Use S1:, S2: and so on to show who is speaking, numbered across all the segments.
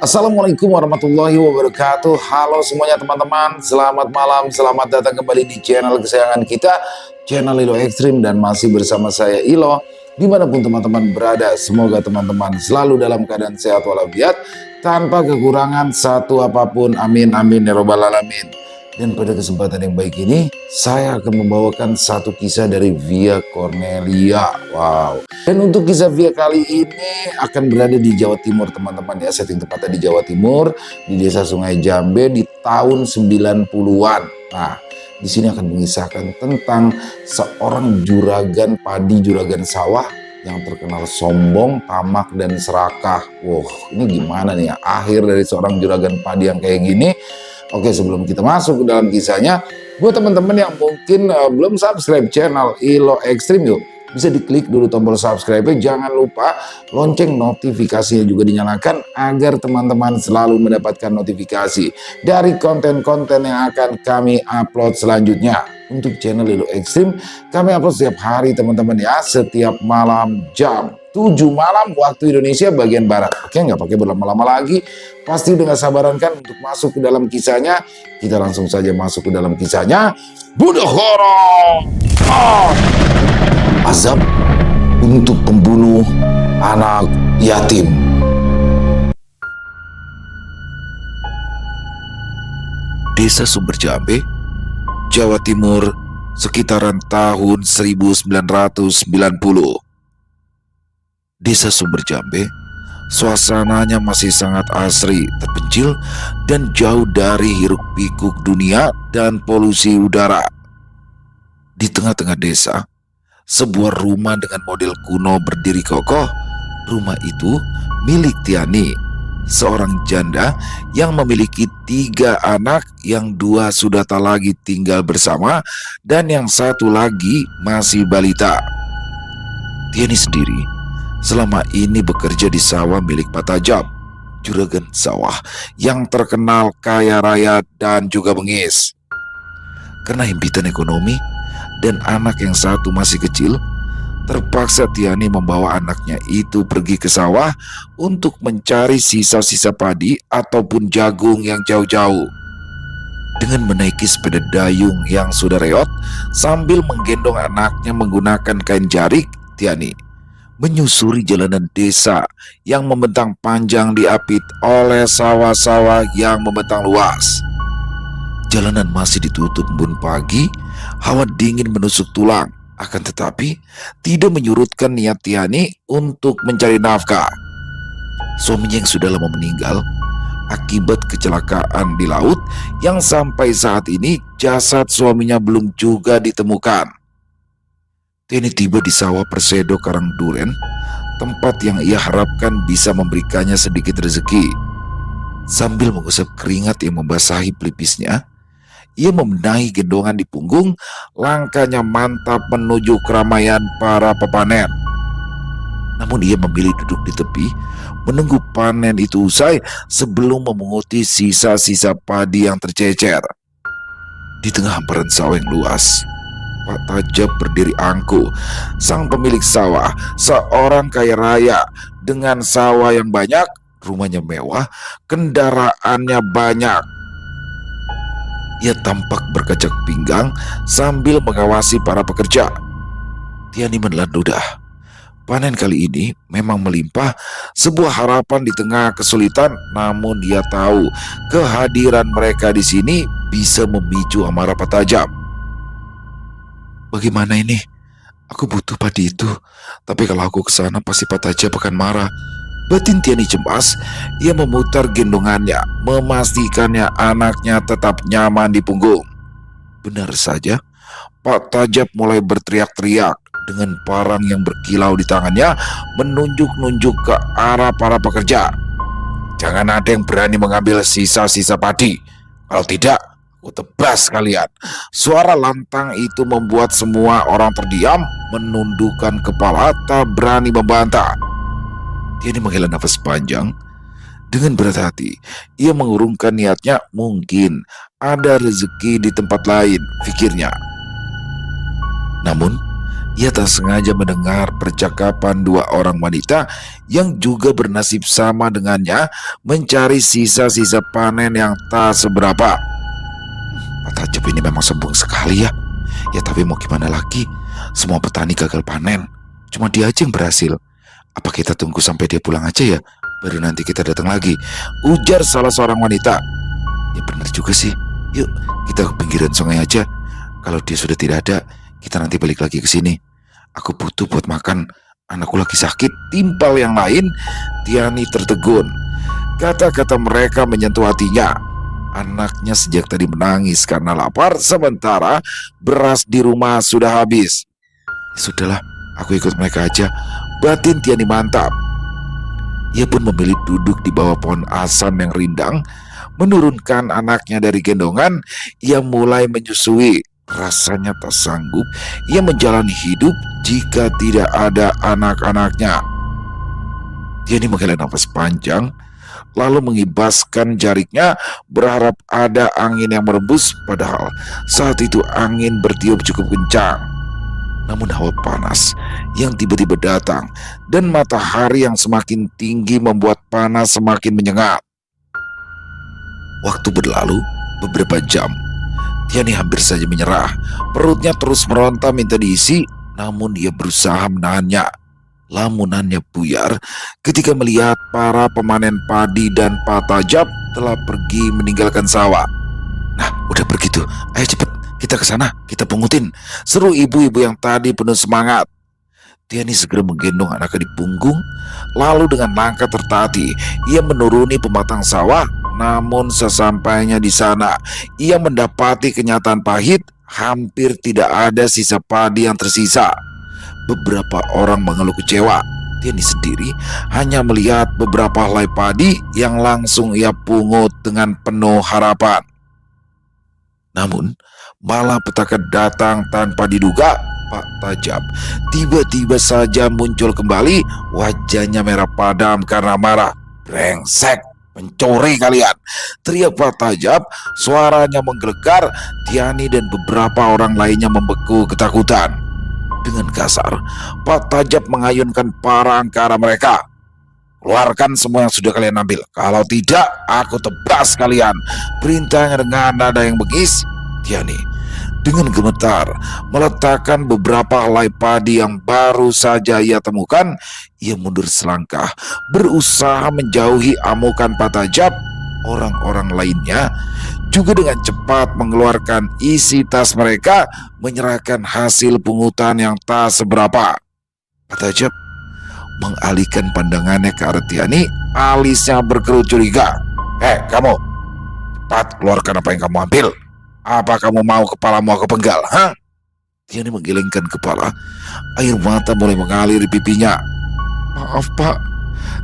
S1: Assalamualaikum warahmatullahi wabarakatuh. Halo semuanya teman-teman, selamat malam, selamat datang kembali di channel kesayangan kita, channel Ilo Ekstrim, dan masih bersama saya Ilo. Dimanapun teman-teman berada, semoga teman-teman selalu dalam keadaan sehat walafiat, tanpa kekurangan satu apapun, amin amin ya robbal alamin. Dan pada kesempatan yang baik ini, saya akan membawakan satu kisah dari Via Cornelia. Wow. Dan untuk kisah Via kali ini akan berada di Jawa Timur teman-teman ya. Setting tepatnya di Jawa Timur, di Desa Sungai Jambe di tahun 90-an. Nah, di sini akan mengisahkan tentang seorang juragan padi, juragan sawah yang terkenal sombong, tamak, dan serakah. Wow, ini gimana nih ya akhir dari seorang juragan padi yang kayak gini? Oke, sebelum kita masuk ke dalam kisahnya, buat teman-teman yang mungkin belum subscribe channel Ilo Ekstrim, yuk bisa diklik dulu tombol subscribe-nya. Jangan lupa lonceng notifikasinya juga dinyalakan agar teman-teman selalu mendapatkan notifikasi dari konten-konten yang akan kami upload selanjutnya. Untuk channel Ilo Ekstrim, kami upload setiap hari teman-teman ya, setiap malam jam 7 malam waktu Indonesia bagian Barat. Oke, nggak pakai berlama-lama lagi. Pasti udah gak sabaran kan untuk masuk ke dalam kisahnya. Kita langsung saja masuk ke dalam kisahnya. Bunuh horor. Azab untuk pembunuh anak yatim. Desa Sumber Jambe, Jawa Timur, sekitaran tahun 1990. Desa Sumber Jambe, suasananya masih sangat asri, terpencil, dan jauh dari hiruk-pikuk dunia dan polusi udara. Di tengah-tengah desa, sebuah rumah dengan model kuno berdiri kokoh. Rumah itu milik Tiani, seorang janda yang memiliki 3 anak, yang 2 sudah tak lagi tinggal bersama dan yang 1 lagi masih balita. Tiani sendiri selama ini bekerja di sawah milik Pak Tajab, juragan sawah yang terkenal kaya raya dan juga bengis. Karena himpitan ekonomi dan anak yang 1 masih kecil, terpaksa Tiani membawa anaknya itu pergi ke sawah untuk mencari sisa-sisa padi ataupun jagung yang jauh-jauh. Dengan menaiki sepeda dayung yang sudah reot sambil menggendong anaknya menggunakan kain jarik, Tiani menyusuri jalanan desa yang membentang panjang diapit oleh sawah-sawah yang membentang luas. Jalanan masih ditutup embun pagi, hawa dingin menusuk tulang, akan tetapi tidak menyurutkan niat Tiani untuk mencari nafkah. Suaminya yang sudah lama meninggal akibat kecelakaan di laut, yang sampai saat ini jasad suaminya belum juga ditemukan. Tiani tiba di sawah Persedo Karangduren, tempat yang ia harapkan bisa memberikannya sedikit rezeki. Sambil mengusap keringat yang membasahi pelipisnya, ia membenahi gendongan di punggung. Langkahnya mantap menuju keramaian para pepanen. Namun ia memilih duduk di tepi, menunggu panen itu usai sebelum memunguti sisa-sisa padi yang tercecer. Di tengah hamparan sawah yang luas, Pak Tajab berdiri angkuh. Sang pemilik sawah, seorang kaya raya dengan sawah yang banyak, rumahnya mewah, kendaraannya banyak. Ia tampak berkacak pinggang sambil mengawasi para pekerja. Tiani menelan ludah. Panen kali ini memang melimpah, sebuah harapan di tengah kesulitan. Namun dia tahu kehadiran mereka di sini bisa memicu amarah Pak Tajab. Bagaimana ini? Aku butuh padi itu, tapi kalau aku ke sana pasti Pak Tajab akan marah. Batin Tiani cemas. Ia memutar gendongannya, memastikannya anaknya tetap nyaman di punggung. Benar saja, Pak Tajab mulai berteriak-teriak dengan parang yang berkilau di tangannya, menunjuk-nunjuk ke arah para pekerja. Jangan ada yang berani mengambil sisa-sisa padi. Kalau tidak, aku tebas kalian. Suara lantang itu membuat semua orang terdiam, menundukkan kepala, tak berani membantah. Tiani menghela nafas panjang. Dengan berat hati, ia mengurungkan niatnya. Mungkin ada rezeki di tempat lain, pikirnya. Namun, Ia tak sengaja mendengar percakapan dua orang wanita yang juga bernasib sama dengannya mencari sisa-sisa panen yang tak seberapa. Pak Tajab ini memang sombong sekali ya. Ya tapi mau gimana lagi? Semua petani gagal panen. Cuma dia aja yang berhasil. Apa kita tunggu sampai dia pulang aja ya? Baru nanti kita datang lagi. Ujar salah seorang wanita. Ya benar juga sih. Yuk kita ke pinggiran sungai aja. Kalau dia sudah tidak ada, kita nanti balik lagi ke sini. Aku butuh buat makan. Anakku lagi sakit. Timpal yang lain, Tiani tertegun. Kata-kata mereka menyentuh hatinya. Anaknya sejak tadi menangis karena lapar, sementara beras di rumah sudah habis. Sudahlah, aku ikut mereka aja. Batin Tiani mantap. Ia pun memilih duduk di bawah pohon asam yang rindang, menurunkan anaknya dari gendongan. Ia mulai menyusui. Rasanya tak sanggup ia menjalani hidup jika tidak ada anak-anaknya. Tiani menghela nafas panjang, lalu mengibaskan jariknya berharap ada angin yang merembus, padahal saat itu angin bertiup cukup kencang. Namun hawa panas yang tiba-tiba datang dan matahari yang semakin tinggi membuat panas semakin menyengat. Waktu berlalu beberapa jam. Tiani hampir saja menyerah. Perutnya terus meronta minta diisi, namun dia berusaha menahannya. Lamunannya buyar ketika melihat para pemanen padi dan Pak Tajab telah pergi meninggalkan sawah. Nah, udah begitu. Ayo cepet, kita ke sana, kita pungutin. Seru ibu-ibu yang tadi penuh semangat. Tiani segera menggendong anaknya di punggung, lalu dengan langkah tertati ia menuruni pematang sawah. Namun sesampainya di sana, ia mendapati kenyataan pahit. Hampir tidak ada sisa padi yang tersisa. Beberapa orang mengeluh kecewa. Tiani sendiri hanya melihat beberapa helai padi yang langsung ia pungut dengan penuh harapan. Namun, malapetaka datang tanpa diduga. Pak Tajab tiba-tiba saja muncul kembali. Wajahnya merah padam karena marah. Brengsek, mencuri kalian, teriak Pak Tajab. Suaranya menggelegar. Tiani dan beberapa orang lainnya membeku ketakutan. Dengan kasar, Pak Tajab mengayunkan parang ke arah mereka. Keluarkan semua yang sudah kalian ambil. Kalau tidak, aku tebas kalian, perintahnya dengan nada yang bengis. Tiani dengan gemetar meletakkan beberapa helai padi yang baru saja ia temukan. Ia mundur selangkah, berusaha menjauhi amukan Pak Tajab. Orang-orang lainnya juga dengan cepat mengeluarkan isi tas mereka, menyerahkan hasil pungutan yang tak seberapa. Pak Tajab mengalihkan pandangannya ke arah Tiani, alisnya berkerut curiga. Kamu, cepat keluarkan apa yang kamu ambil. Apa kamu mau kepalamu aku penggal, ha? Tiani menggelengkan kepala. Air mata mulai mengalir di pipinya. Maaf Pak,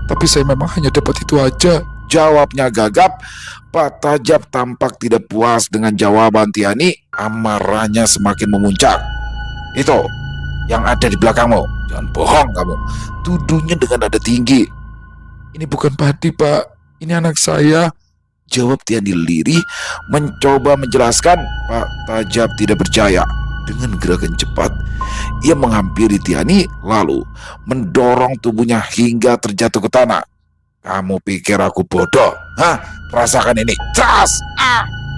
S1: tapi saya memang hanya dapat itu aja, jawabnya gagap. Pak Tajab tampak tidak puas dengan jawaban Tiani. Amarahnya semakin memuncak. Itu yang ada di belakangmu. Jangan bohong kamu, tuduhnya dengan nada tinggi. Ini bukan padi Pak, ini anak saya, jawab Tiani lirih, mencoba menjelaskan. Pak Tajab tidak percaya. Dengan gerakan cepat, ia menghampiri Tiani, lalu mendorong tubuhnya hingga terjatuh ke tanah. Kamu pikir aku bodoh? Hah? Rasakan ini. Cas!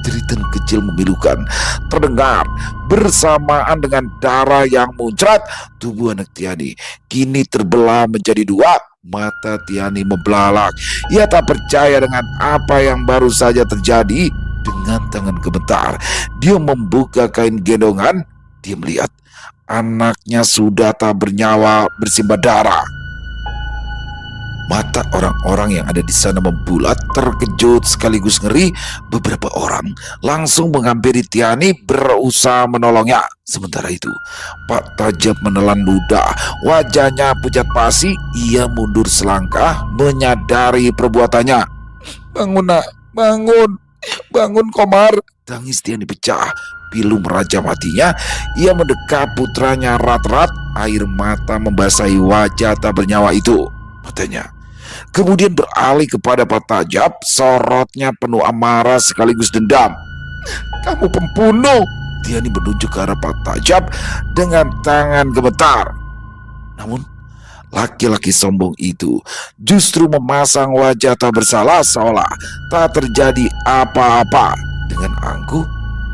S1: Jeritan kecil memilukan terdengar bersamaan dengan darah yang muncrat. Tubuh anak Tiani kini terbelah menjadi dua. Mata Tiani membelalak. Ia tak percaya dengan apa yang baru saja terjadi. Dengan tangan gemetar, dia membuka kain gendongan. Dia melihat anaknya sudah tak bernyawa, bersimbah darah. Mata orang-orang yang ada di sana membulat, terkejut sekaligus ngeri. Beberapa orang langsung menghampiri Tiani, berusaha menolongnya. Sementara itu, Pak Tajab menelan ludah, wajahnya pucat pasi. Ia mundur selangkah, menyadari perbuatannya. Bangun nak, bangun, bangun Komar. Tangis Tiani pecah, pilu merajam hatinya. Ia mendekap putranya erat-erat. Air mata membasahi wajah tak bernyawa itu. Matanya kemudian beralih kepada Pak Tajab. Sorotnya penuh amarah sekaligus dendam. Kamu pembunuh, Tiani menunjuk ke arah Pak Tajab dengan tangan gemetar. Namun laki-laki sombong itu justru memasang wajah tak bersalah seolah tak terjadi apa-apa. Dengan angkuh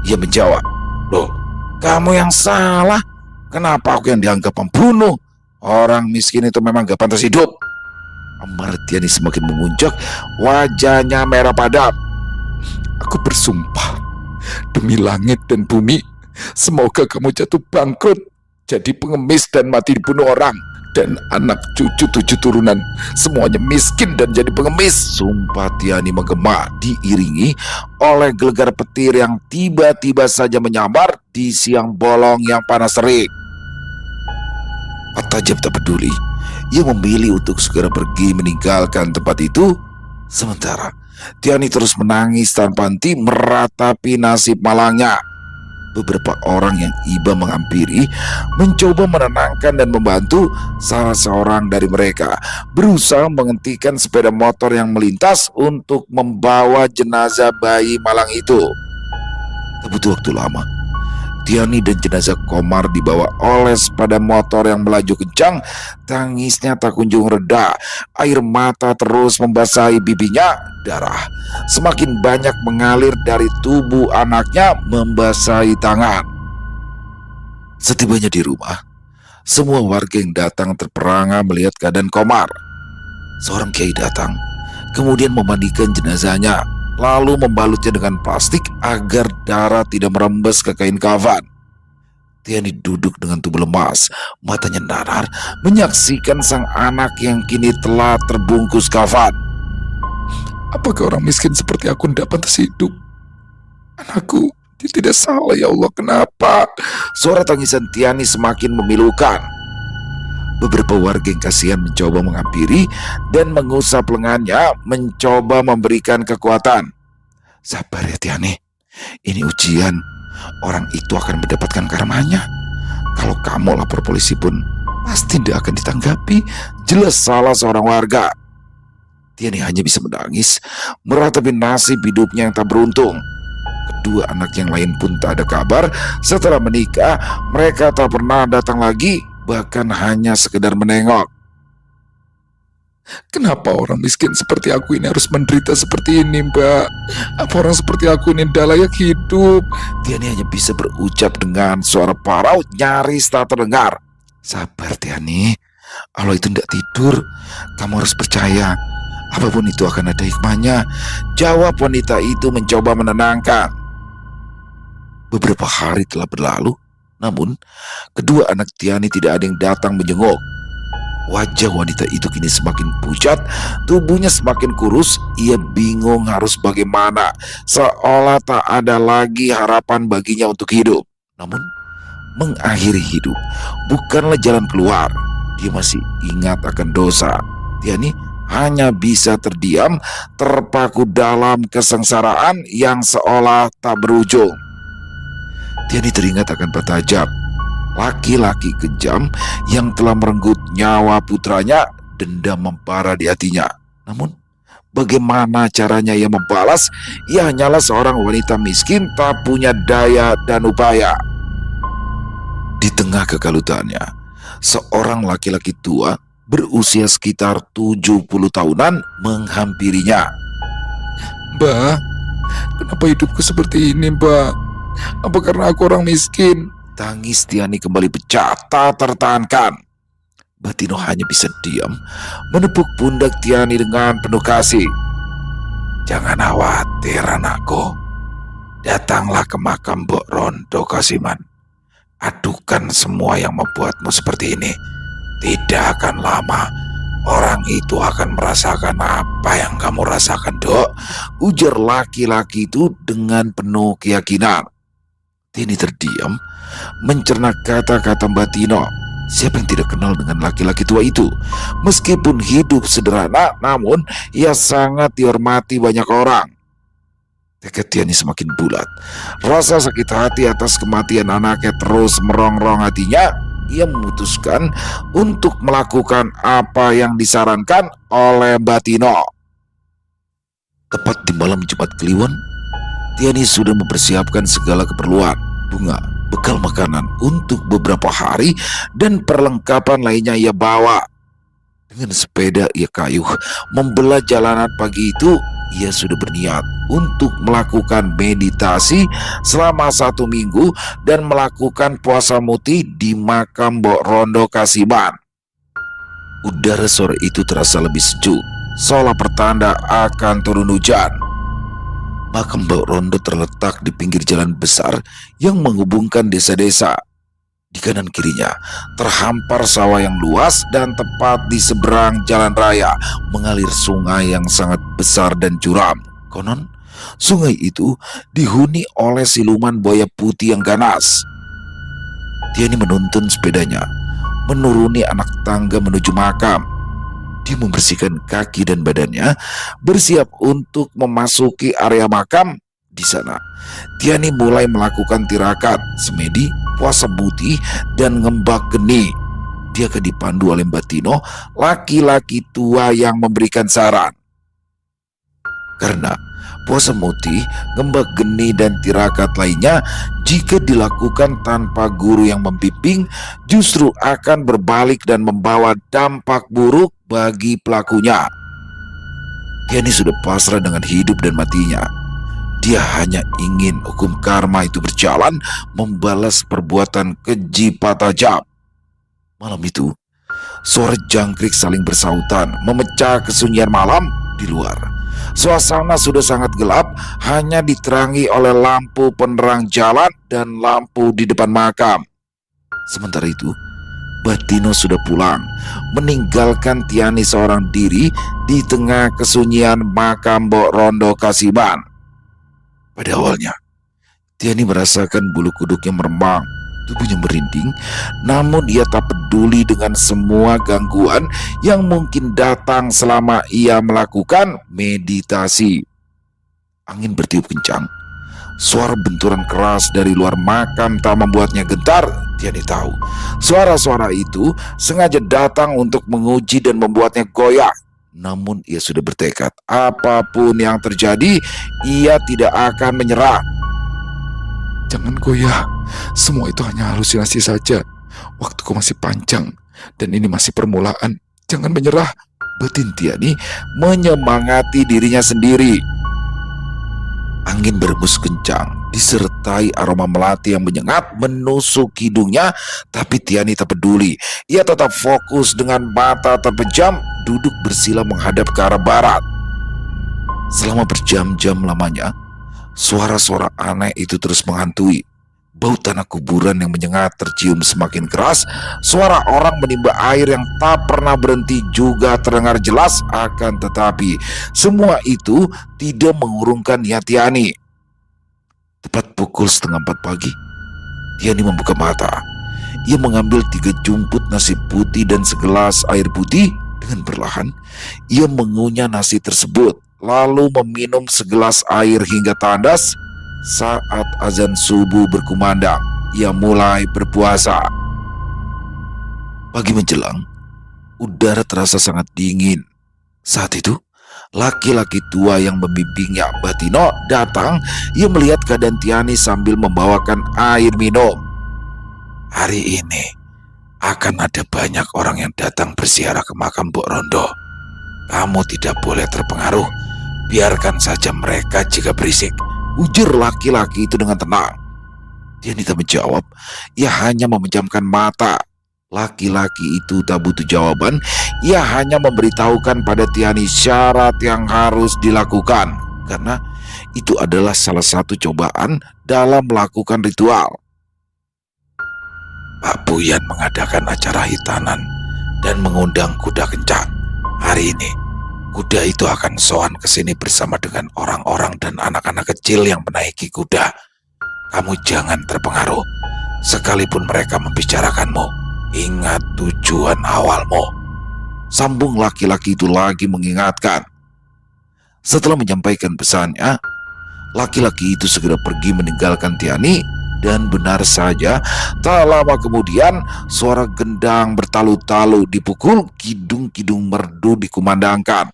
S1: ia menjawab, "Loh, kamu yang salah. Kenapa aku yang dianggap pembunuh? Orang miskin itu memang gak pantas hidup." Amarah Tiani semakin memuncak, wajahnya merah padam. "Aku bersumpah demi langit dan bumi, semoga kamu jatuh bangkrut, jadi pengemis dan mati dibunuh orang. Dan anak cucu 7 turunan semuanya miskin dan jadi pengemis." Sumpah Tiani menggema diiringi oleh gelegar petir yang tiba-tiba saja menyambar di siang bolong yang panas terik. Pak Tajab tak peduli. Ia memilih untuk segera pergi meninggalkan tempat itu. Sementara Tiani terus menangis tanpa henti meratapi nasib malangnya. Beberapa orang yang iba menghampiri mencoba menenangkan dan membantu. Salah seorang dari mereka berusaha menghentikan sepeda motor yang melintas untuk membawa jenazah bayi malang itu. Tak butuh waktu lama, Tiani dan jenazah Komar dibawa oleh sepeda motor yang melaju kencang. Tangisnya tak kunjung reda. Air mata terus membasahi pipinya. Darah semakin banyak mengalir dari tubuh anaknya membasahi tangan. Setibanya di rumah, semua warga yang datang terperangah melihat keadaan Komar. Seorang kiai datang, kemudian memandikan jenazahnya, lalu membalutnya dengan plastik agar darah tidak merembes ke kain kafan. Tiani duduk dengan tubuh lemas, matanya nanar menyaksikan sang anak yang kini telah terbungkus kafan. "Apakah orang miskin seperti aku tidak pantas hidup? Anakku, dia tidak salah, ya Allah, kenapa?" Suara tangisan Tiani semakin memilukan. Beberapa warga yang kasihan mencoba menghampiri dan mengusap lengannya, mencoba memberikan kekuatan. "Sabar ya Tiani, ini ujian. Orang itu akan mendapatkan karmanya. Kalau kamu lapor polisi pun pasti tidak akan ditanggapi," jelas salah seorang warga. Tiani hanya bisa menangis, meratapi nasib hidupnya yang tak beruntung. Kedua anak yang lain pun tak ada kabar. Setelah menikah, mereka tak pernah datang lagi, bahkan hanya sekedar menengok. "Kenapa orang miskin seperti aku ini harus menderita seperti ini, Mbak? Apa orang seperti aku ini tidak layak hidup?" Tiani hanya bisa berucap dengan suara parau nyaris tak terdengar. "Sabar Tiani, Allah itu tidak tidur. Kamu harus percaya, apapun itu akan ada hikmahnya," jawab wanita itu mencoba menenangkan. Beberapa hari telah berlalu, namun kedua anak Tiani tidak ada yang datang menjenguk. Wajah wanita itu kini semakin pucat, tubuhnya semakin kurus. Ia bingung harus bagaimana, seolah tak ada lagi harapan baginya untuk hidup. Namun, mengakhiri hidup bukanlah jalan keluar. Dia masih ingat akan dosa. Tiani hanya bisa terdiam, terpaku dalam kesengsaraan yang seolah tak berujung. Tiani teringat akan Pak Tajab, laki-laki kejam yang telah merenggut nyawa putranya. Dendam membara di hatinya. Namun, bagaimana caranya ia membalas? Ia hanyalah seorang wanita miskin, tak punya daya dan upaya. Di tengah kekalutannya, seorang laki-laki tua berusia sekitar 70 tahunan menghampirinya. "Mbak, kenapa hidupku seperti ini, Mbak? Apa karena aku orang miskin?" Tangis Tiani kembali pecah tak tertahankan. Batino hanya bisa diam, menepuk pundak Tiani dengan penuh kasih. "Jangan khawatir anakku. Datanglah ke makam Mbok Rondo Kasiman. Adukan semua yang membuatmu seperti ini. Tidak akan lama orang itu akan merasakan apa yang kamu rasakan, Dok," ujar laki-laki itu dengan penuh keyakinan. Tiani terdiam, mencerna kata-kata Batino. Siapa yang tidak kenal dengan laki-laki tua itu? Meskipun hidup sederhana, namun ia sangat dihormati banyak orang. Tekad Tiani semakin bulat. Rasa sakit hati atas kematian anaknya terus merongrong hatinya. Ia memutuskan untuk melakukan apa yang disarankan oleh Batino. Tepat di malam Jumat Kliwon, Tiani sudah mempersiapkan segala keperluan. bunga, bekal makanan untuk beberapa hari, dan perlengkapan lainnya ia bawa. Dengan sepeda ia kayuh membelah jalanan pagi itu. Ia sudah berniat untuk melakukan meditasi selama 1 minggu dan melakukan puasa muti di makam Mbok Rondo Kasiban. Udara sore itu terasa lebih sejuk, seolah pertanda akan turun hujan. Makam Mbok Rondo terletak di pinggir jalan besar yang menghubungkan desa-desa. Di kanan kirinya terhampar sawah yang luas, dan tepat di seberang jalan raya mengalir sungai yang sangat besar dan curam. Konon, sungai itu dihuni oleh siluman buaya putih yang ganas. Tiani menuntun sepedanya, menuruni anak tangga menuju makam. Dia membersihkan kaki dan badannya, bersiap untuk memasuki area makam. Di sana, Tiani mulai melakukan tirakat, semedi, puasa muti, dan ngembak geni. Dia akan dipandu oleh Batino, laki-laki tua yang memberikan saran. Karena puasa muti, ngembak geni, dan tirakat lainnya jika dilakukan tanpa guru yang membimbing justru akan berbalik dan membawa dampak buruk bagi pelakunya. Tiani sudah pasrah dengan hidup dan matinya. Dia hanya ingin hukum karma itu berjalan, membalas perbuatan keji Pak Tajam. Malam itu, suara jangkrik saling bersautan memecah kesunyian malam di luar. Suasana sudah sangat gelap, hanya diterangi oleh lampu penerang jalan dan lampu di depan makam. Sementara itu, Batino sudah pulang, meninggalkan Tiani seorang diri di tengah kesunyian makam Mbok Rondo Kasiban. Pada awalnya, Tiani merasakan bulu kuduknya meremang, tubuhnya merinding, namun ia tak peduli dengan semua gangguan yang mungkin datang selama ia melakukan meditasi. Angin bertiup kencang, suara benturan keras dari luar makam tak membuatnya gentar. Tiani tahu, suara-suara itu sengaja datang untuk menguji dan membuatnya goyah. Namun ia sudah bertekad, apapun yang terjadi, ia tidak akan menyerah.
S2: Jangan goyah, semua itu hanya halusinasi saja. Waktuku masih panjang, dan ini masih permulaan. Jangan menyerah,
S1: batin Tiani menyemangati dirinya sendiri. Angin berembus kencang, disertai aroma melati yang menyengat menusuk hidungnya, tapi Tiani tak peduli. Ia tetap fokus dengan mata terpejam, duduk bersila menghadap ke arah barat. Selama berjam-jam lamanya, suara-suara aneh itu terus menghantui. Bau tanah kuburan yang menyengat tercium semakin keras. Suara orang menimba air yang tak pernah berhenti juga terdengar jelas. Akan tetapi semua itu tidak mengurungkan niat Tiani. Tepat pukul 3:30 pagi, Tiani membuka mata. Ia mengambil 3 jumput nasi putih dan segelas air putih. Dengan perlahan, ia mengunyah nasi tersebut, lalu meminum segelas air hingga tandas. Saat azan subuh berkumandang, ia mulai berpuasa. Pagi menjelang, udara terasa sangat dingin. Saat itu, laki-laki tua yang membimbingnya, Batino, datang. Ia melihat keadaan Tiani sambil membawakan air minum. Hari ini akan ada banyak orang yang datang berziarah ke makam Mbok Rondo. Kamu tidak boleh terpengaruh. Biarkan saja mereka jika berisik, ujar laki-laki itu dengan tenang. Tiani tak menjawab, ia hanya memejamkan mata. Laki-laki itu tak butuh jawaban, ia hanya memberitahukan pada Tiani syarat yang harus dilakukan, karena itu adalah salah satu cobaan dalam melakukan ritual. Pak Buyan mengadakan acara hitanan dan mengundang kuda kencang. Hari ini, kuda itu akan sowan ke sini bersama dengan orang-orang dan anak-anak kecil yang menaiki kuda. Kamu jangan terpengaruh, sekalipun mereka membicarakanmu. Ingat tujuan awalmu, sambung laki-laki itu lagi mengingatkan. Setelah menyampaikan pesannya, laki-laki itu segera pergi meninggalkan Tiani. Dan benar saja, tak lama kemudian suara gendang bertalu-talu dipukul, kidung-kidung merdu dikumandangkan.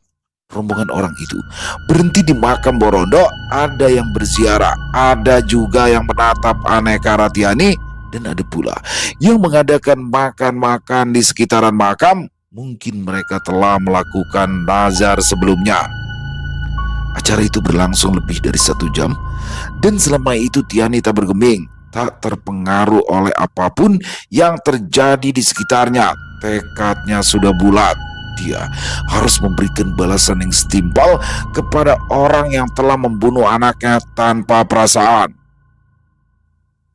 S1: Rombongan orang itu berhenti di makam Borondo. Ada yang berziarah, ada juga yang menatap aneka ratiani, dan ada pula yang mengadakan makan-makan di sekitaran makam. Mungkin mereka telah melakukan nazar sebelumnya. Acara itu berlangsung lebih dari 1 jam, dan selama itu Tiani tak bergeming, tak terpengaruh oleh apapun yang terjadi di sekitarnya. Tekadnya sudah bulat. Dia harus memberikan balasan yang setimpal kepada orang yang telah membunuh anaknya tanpa perasaan.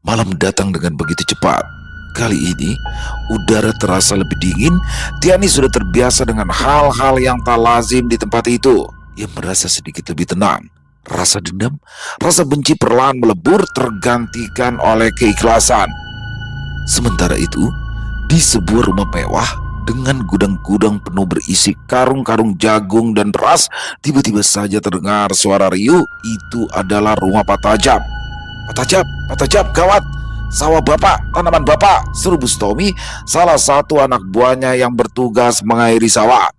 S1: Malam datang dengan begitu cepat. Kali ini udara terasa lebih dingin. Tiani sudah terbiasa dengan hal-hal yang tak lazim di tempat itu. Ia merasa sedikit lebih tenang. Rasa dendam, rasa benci perlahan melebur, tergantikan oleh keikhlasan. Sementara itu, di sebuah rumah mewah dengan gudang-gudang penuh berisi karung-karung jagung dan beras, tiba-tiba saja terdengar suara riuh. Itu adalah rumah Pak Tajab. Pak Tajab, gawat! Sawah bapak, tanaman bapak!" seru Bustomi, salah satu anak buahnya yang bertugas mengairi sawah.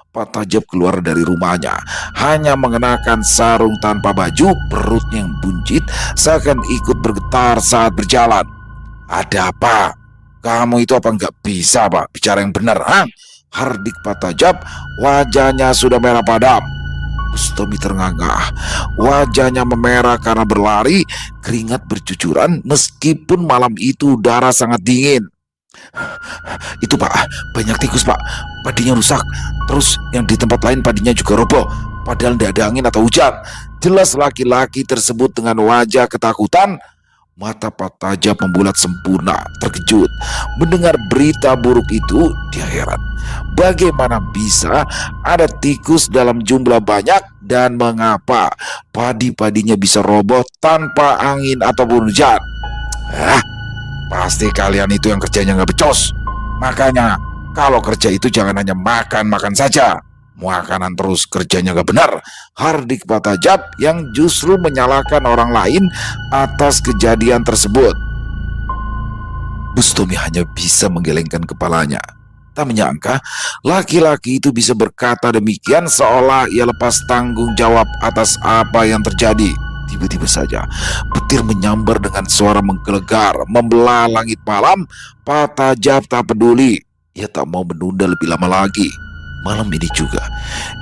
S1: Pak Tajab keluar dari rumahnya, hanya mengenakan sarung tanpa baju, perutnya yang buncit seakan ikut bergetar saat berjalan. "Ada apa? Kamu itu apa nggak bisa, Pak? Bicara yang benar, ha?" hardik Pak Tajab. Wajahnya sudah merah padam. Bustomi terngangah. Wajahnya memerah karena berlari, keringat bercucuran meskipun malam itu udara sangat dingin. "Itu, Pak, banyak tikus, Pak. Padinya rusak. Terus yang di tempat lain padinya juga roboh. Padahal tidak ada angin atau hujan." Jelas laki-laki tersebut dengan wajah ketakutan. Mata Pak Tajab membulat sempurna, terkejut. Mendengar berita buruk itu, dia heran. Bagaimana bisa ada tikus dalam jumlah banyak, dan mengapa padi-padinya bisa roboh tanpa angin ataupun hujan? Pasti kalian itu yang kerjanya nggak becos. Makanya kalau kerja itu jangan hanya makan-makan saja. Makanan terus, kerjanya gak benar, hardik Pak Tajab yang justru menyalahkan orang lain atas kejadian tersebut. Bustomi hanya bisa menggelengkan kepalanya. Tak menyangka laki-laki itu bisa berkata demikian seolah ia lepas tanggung jawab atas apa yang terjadi. Tiba-tiba saja petir menyambar dengan suara menggelegar, membelah langit malam. Pak Tajab tak peduli. Ia tak mau menunda lebih lama lagi. Malam ini juga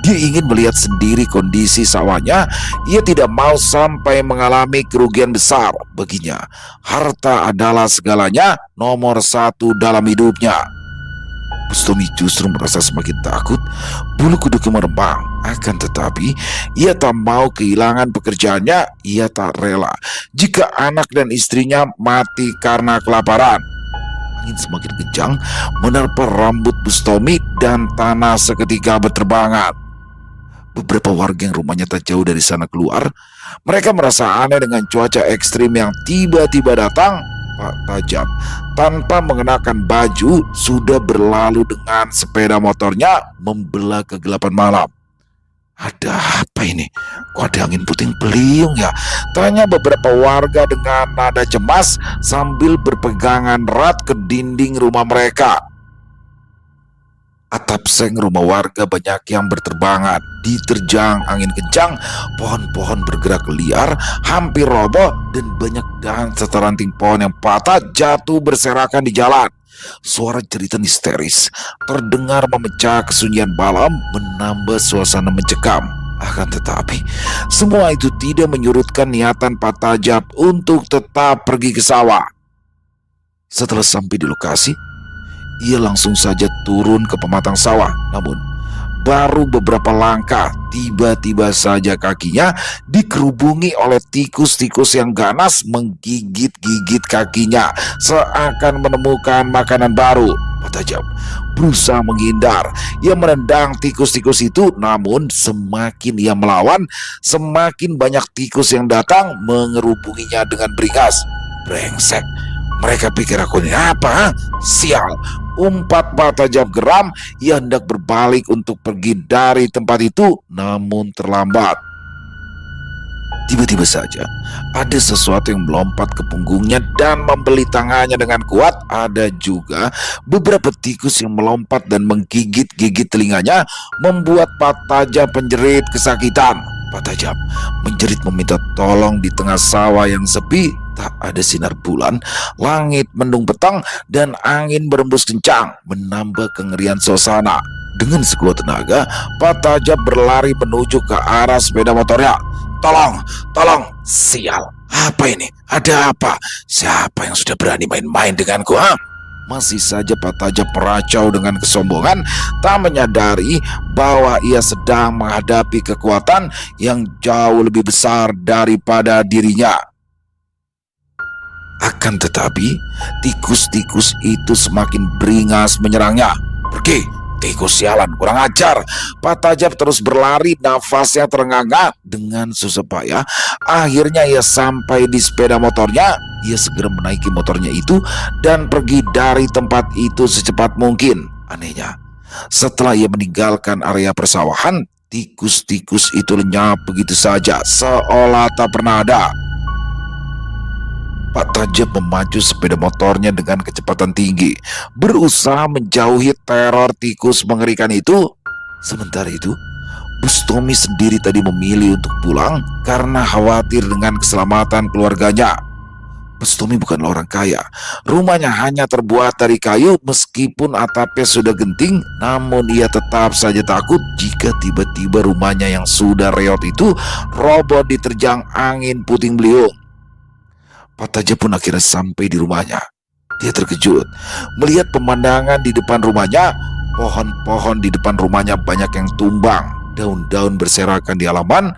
S1: dia ingin melihat sendiri kondisi sawahnya. Ia tidak mau sampai mengalami kerugian besar. Baginya harta adalah segalanya, nomor 1 dalam hidupnya. Bustomi justru merasa semakin takut, bulu kuduknya meremang. Akan tetapi ia tak mau kehilangan pekerjaannya. Ia tak rela jika anak dan istrinya mati karena kelaparan. Angin semakin kencang menerpa rambut Bustomi dan tanah seketika berterbangan. Beberapa warga yang rumahnya tak jauh dari sana keluar. Mereka merasa aneh dengan cuaca ekstrim yang tiba-tiba datang. Pak Tajab tanpa mengenakan baju sudah berlalu dengan sepeda motornya membelah kegelapan malam. "Ada apa ini? Kok ada angin puting beliung ya?" tanya beberapa warga dengan nada cemas sambil berpegangan erat ke dinding rumah mereka. Atap seng rumah warga banyak yang berterbangan. Diterjang angin kencang, pohon-pohon bergerak liar, hampir roboh, dan banyak dahan serta ranting pohon yang patah jatuh berserakan di jalan. Suara jeritan histeris terdengar memecah kesunyian malam, menambah suasana mencekam. Akan tetapi semua itu tidak menyurutkan niatan Pak Tajab untuk tetap pergi ke sawah. Setelah sampai di lokasi, ia langsung saja turun ke pematang sawah. Namun baru beberapa langkah, tiba-tiba saja kakinya dikerubungi oleh tikus-tikus yang ganas menggigit-gigit kakinya seakan menemukan makanan baru. Pak Tajab berusaha menghindar. Ia menendang tikus-tikus itu, namun semakin ia melawan, semakin banyak tikus yang datang mengerubunginya dengan beringas. "Brengsek, mereka pikir aku ini apa, ha? Sial!" umpat Pak Tajab geram. Ia hendak berbalik untuk pergi dari tempat itu, namun terlambat. Tiba-tiba saja ada sesuatu yang melompat ke punggungnya dan membeli tangannya dengan kuat. Ada juga beberapa tikus yang melompat dan menggigit-gigit telinganya, membuat Pak Tajab menjerit kesakitan. Pak Tajab menjerit meminta tolong di tengah sawah yang sepi. Tak ada sinar bulan, langit mendung petang, dan angin berembus kencang, menambah kengerian suasana. Dengan sekuat tenaga, Pak Tajab berlari menuju ke arah sepeda motornya. Tolong, tolong, sial. Apa ini? Ada apa? Siapa yang sudah berani main-main denganku, ha? Masih saja Pak Tajab meracau dengan kesombongan, tak menyadari bahwa ia sedang menghadapi kekuatan yang jauh lebih besar daripada dirinya. Akan tetapi, tikus-tikus itu semakin beringas menyerangnya. Pergi, tikus sialan, kurang ajar. Pak Tajab terus berlari, nafasnya terengah-engah. Dengan susah payah, akhirnya ia sampai di sepeda motornya. Ia segera menaiki motornya itu dan pergi dari tempat itu secepat mungkin. Anehnya, setelah ia meninggalkan area persawahan, tikus-tikus itu lenyap begitu saja, seolah tak pernah ada. Pak Tajab memacu sepeda motornya dengan kecepatan tinggi, berusaha menjauhi teror tikus mengerikan itu. Sementara itu, Bustomi sendiri tadi memilih untuk pulang karena khawatir dengan keselamatan keluarganya. Bustomi bukanlah orang kaya. Rumahnya hanya terbuat dari kayu. Meskipun atapnya sudah genting, namun ia tetap saja takut jika tiba-tiba rumahnya yang sudah reot itu roboh diterjang angin puting beliung. Pak Tajab pun akhirnya sampai di rumahnya. Dia terkejut melihat pemandangan di depan rumahnya. Pohon-pohon di depan rumahnya banyak yang tumbang, daun-daun berserakan di halaman.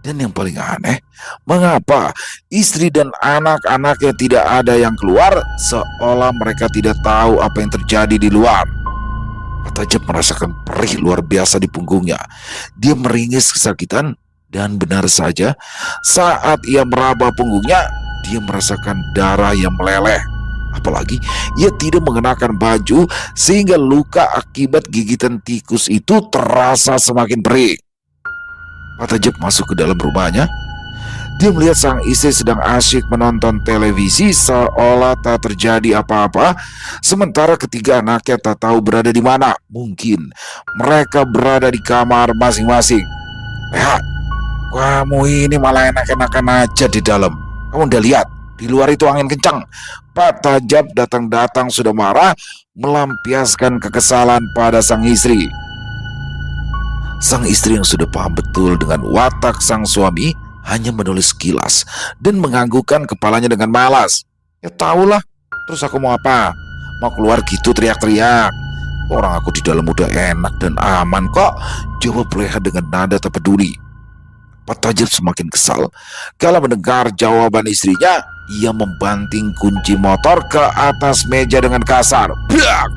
S1: Dan yang paling aneh, mengapa istri dan anak-anaknya tidak ada yang keluar, seolah mereka tidak tahu apa yang terjadi di luar. Pak Tajab merasakan perih luar biasa di punggungnya. Dia meringis kesakitan, dan benar saja, saat ia meraba punggungnya, dia merasakan darah yang meleleh. Apalagi ia tidak mengenakan baju, sehingga luka akibat gigitan tikus itu terasa semakin perih. Pak Tajab masuk ke dalam rumahnya. Dia melihat sang istri sedang asyik menonton televisi seolah tak terjadi apa-apa, sementara ketiga anaknya tak tahu berada di mana. Mungkin mereka berada di kamar masing-masing. Leha, kamu ini malah enak-enakan aja di dalam. Kamu udah lihat, di luar itu angin kencang. Pak Tajab datang-datang sudah marah, melampiaskan kekesalan pada sang istri. Sang istri yang sudah paham betul dengan watak sang suami hanya menulis sekilas dan menganggukkan kepalanya dengan malas. Ya tahulah, terus aku mau apa? Mau keluar gitu teriak-teriak? Orang aku di dalam udah enak dan aman kok, jawab Leha dengan nada tak peduli. Pak Tajab semakin kesal kala mendengar jawaban istrinya. Ia membanting kunci motor ke atas meja dengan kasar. Brak!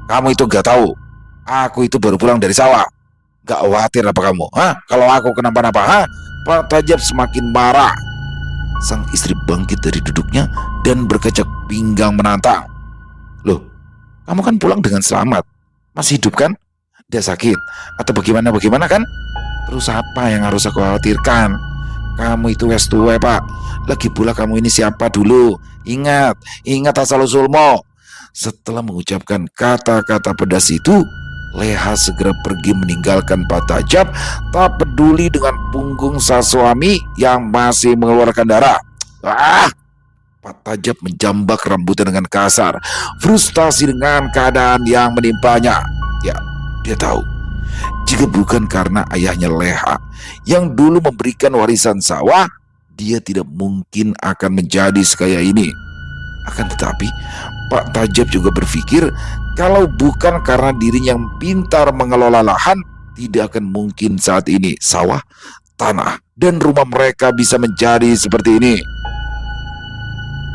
S1: Kamu itu gak tahu, aku itu baru pulang dari sawah. Gak khawatir apa kamu? Kalau aku kenapa-napa? Pak Tajab semakin marah. Sang istri bangkit dari duduknya dan berkecak pinggang menantang. Loh, kamu kan pulang dengan selamat. Masih hidup kan? Dia sakit atau bagaimana kan? Terus apa yang harus aku khawatirkan? Kamu itu wes tua, Pak. Lagi pula kamu ini siapa dulu? Ingat asal-usulmu. Setelah mengucapkan kata-kata pedas itu, Leha segera pergi meninggalkan Pak Tajab, tak peduli dengan punggung sang suami yang masih mengeluarkan darah. Pak Tajab menjambak rambutnya dengan kasar, frustasi dengan keadaan yang menimpanya. Ya, dia tahu, jika bukan karena ayahnya Leha yang dulu memberikan warisan sawah, dia tidak mungkin akan menjadi sekaya ini. Akan tetapi, Pak Tajab juga berpikir kalau bukan karena dirinya yang pintar mengelola lahan, tidak akan mungkin saat ini sawah, tanah, dan rumah mereka bisa menjadi seperti ini.